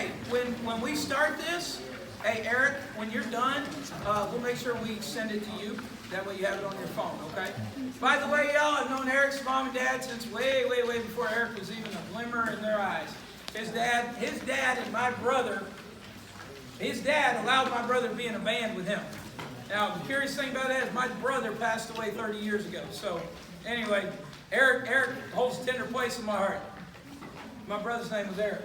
hey, when we start this, hey, Eric, when you're done, we'll make sure we send it to you. That way you have it on your phone, okay? By the way, y'all, I've known Eric's mom and dad since way before Eric was even a glimmer in their eyes. His dad and my brother, his dad allowed my brother to be in a band with him. Now, the curious thing about that is my brother passed away 30 years ago. So, anyway, Eric holds a tender place in my heart. My brother's name was Eric.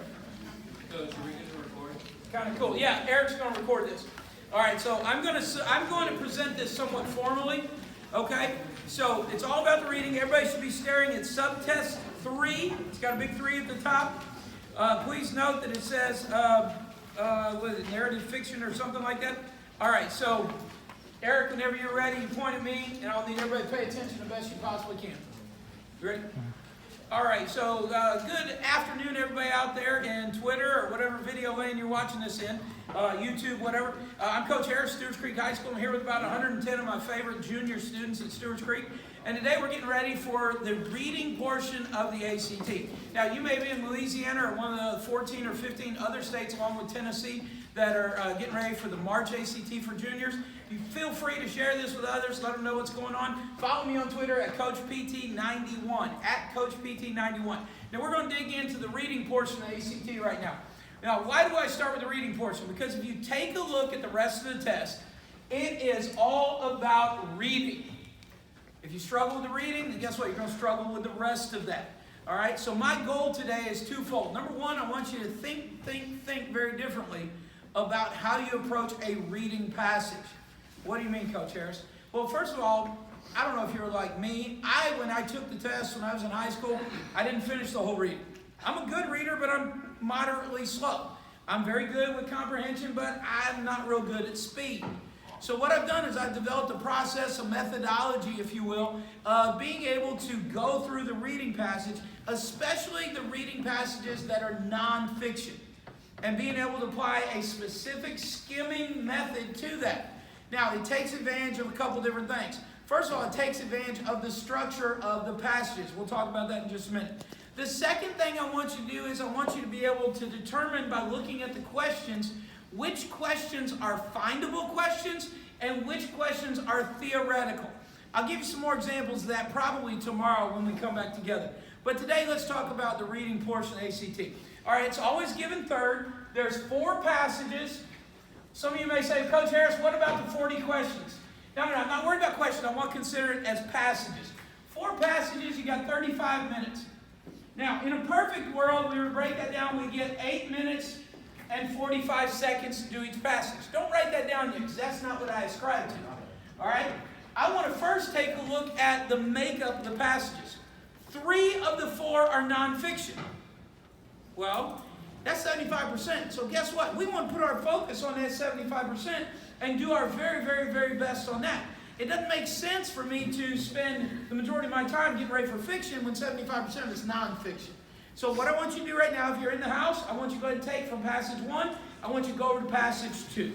So, should we get to record? Kind of cool. Yeah, Eric's going to record this. All right, so I'm going to present this somewhat formally. Okay, so it's all about the reading. Everybody should be staring at subtest 3. It's got a big 3 at the top. Please note that it says, what is it, narrative fiction or something like that. All right, so Eric, whenever you're ready, you point at me, and I'll need everybody to pay attention the best you possibly can. You ready? All right, so good afternoon, everybody out there in Twitter or whatever video lane you're watching this in, YouTube, whatever. I'm Coach Harris, Stewart's Creek High School. I'm here with about 110 of my favorite junior students at Stewart's Creek. And today we're getting ready for the reading portion of the ACT. Now, you may be in Louisiana or one of the 14 or 15 other states along with Tennessee that are getting ready for the March ACT for juniors. You feel free to share this with others. Let them know what's going on. Follow me on Twitter at CoachPT91, at CoachPT91. Now, we're going to dig into the reading portion of the ACT right now. Now, why do I start with the reading portion? Because if you take a look at the rest of the test, it is all about reading. If you struggle with the reading, then guess what? You're going to struggle with the rest of that. All right? So my goal today is twofold. Number one, I want you to think very differently about how you approach a reading passage. What do you mean, Coach Harris? Well, first of all, I don't know if you're like me. When I took the test when I was in high school, I didn't finish the whole reading. I'm a good reader, but I'm moderately slow. I'm very good with comprehension, but I'm not real good at speed. So what I've done is I've developed a process, a methodology, if you will, of being able to go through the reading passage, especially the reading passages that are nonfiction, and being able to apply a specific skimming method to that. Now, it takes advantage of a couple different things. First of all, it takes advantage of the structure of the passages. We'll talk about that in just a minute. The second thing I want you to do is I want you to be able to determine by looking at the questions which questions are findable questions and which questions are theoretical. I'll give you some more examples of that probably tomorrow when we come back together. But today, let's talk about the reading portion of ACT. All right, it's always given third. There's 4 passages. Some of you may say, Coach Harris, what about the 40 questions? No, I'm not worried about questions. I want to consider it as passages. 4 passages, you got 35 minutes. Now, in a perfect world, we would break that down. We get 8 minutes and 45 seconds to do each passage. Don't write that down yet, because that's not what I ascribe to. All right? I want to first take a look at the makeup of the passages. 3 of the 4 are nonfiction. Well, that's 75%. So guess what? We want to put our focus on that 75% and do our very best on that. It doesn't make sense for me to spend the majority of my time getting ready for fiction when 75% is nonfiction. So what I want you to do right now, if you're in the house, I want you to go ahead and take from passage 1, I want you to go over to passage 2.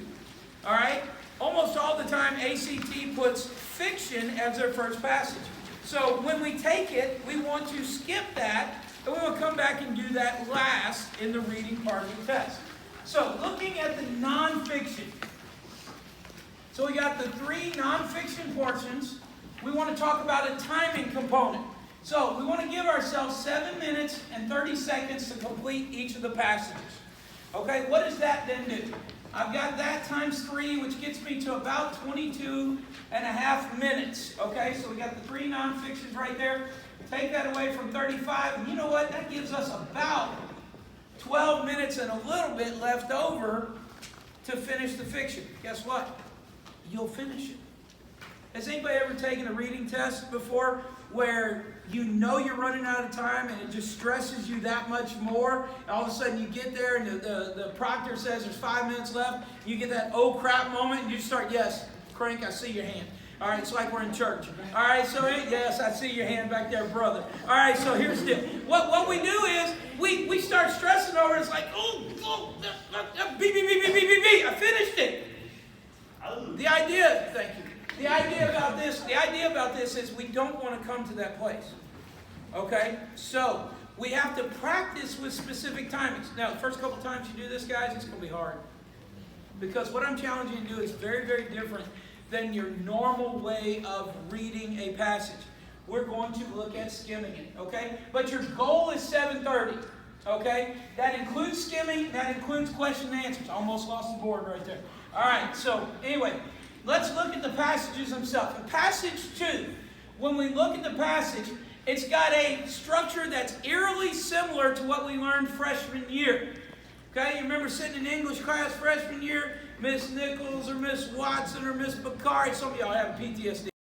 All right? Almost all the time, ACT puts fiction as their first passage. So when we take it, we want to skip that, and we will come back and do that last in the reading part of the test. So looking at the nonfiction. So we got the 3 nonfiction portions. We want to talk about a timing component. So we want to give ourselves 7 minutes and 30 seconds to complete each of the passages. Okay, what does that then do? I've got that times 3, which gets me to about 22 and a half minutes. Okay, so we got the 3 nonfictions right there. Take that away from 35, and you know what? That gives us about 12 minutes and a little bit left over to finish the fiction. Guess what? You'll finish it. Has anybody ever taken a reading test before where you know you're running out of time and it just stresses you that much more? And all of a sudden you get there and the proctor says there's 5 minutes left. You get that oh crap moment and you start, yes, Crank, I see your hand. All right, it's like we're in church. All right, so yes, I see your hand back there, brother. All right, so here's the deal. What we do is we start stressing over it. It's like, I finished it. The idea, thank you. The idea about this is we don't want to come to that place. Okay? So we have to practice with specific timings. Now, the first couple times you do this, guys, it's going to be hard. Because what I'm challenging you to do is very, very different than your normal way of reading a passage. We're going to look at skimming it, okay? But your goal is 7:30, okay? That includes skimming, that includes question and answers. I almost lost the board right there. All right, so anyway, let's look at the passages themselves. In passage 2, when we look at the passage, it's got a structure that's eerily similar to what we learned freshman year. Okay, you remember sitting in English class freshman year, Miss Nichols or Miss Watson or Miss Bakari, some of y'all have PTSD.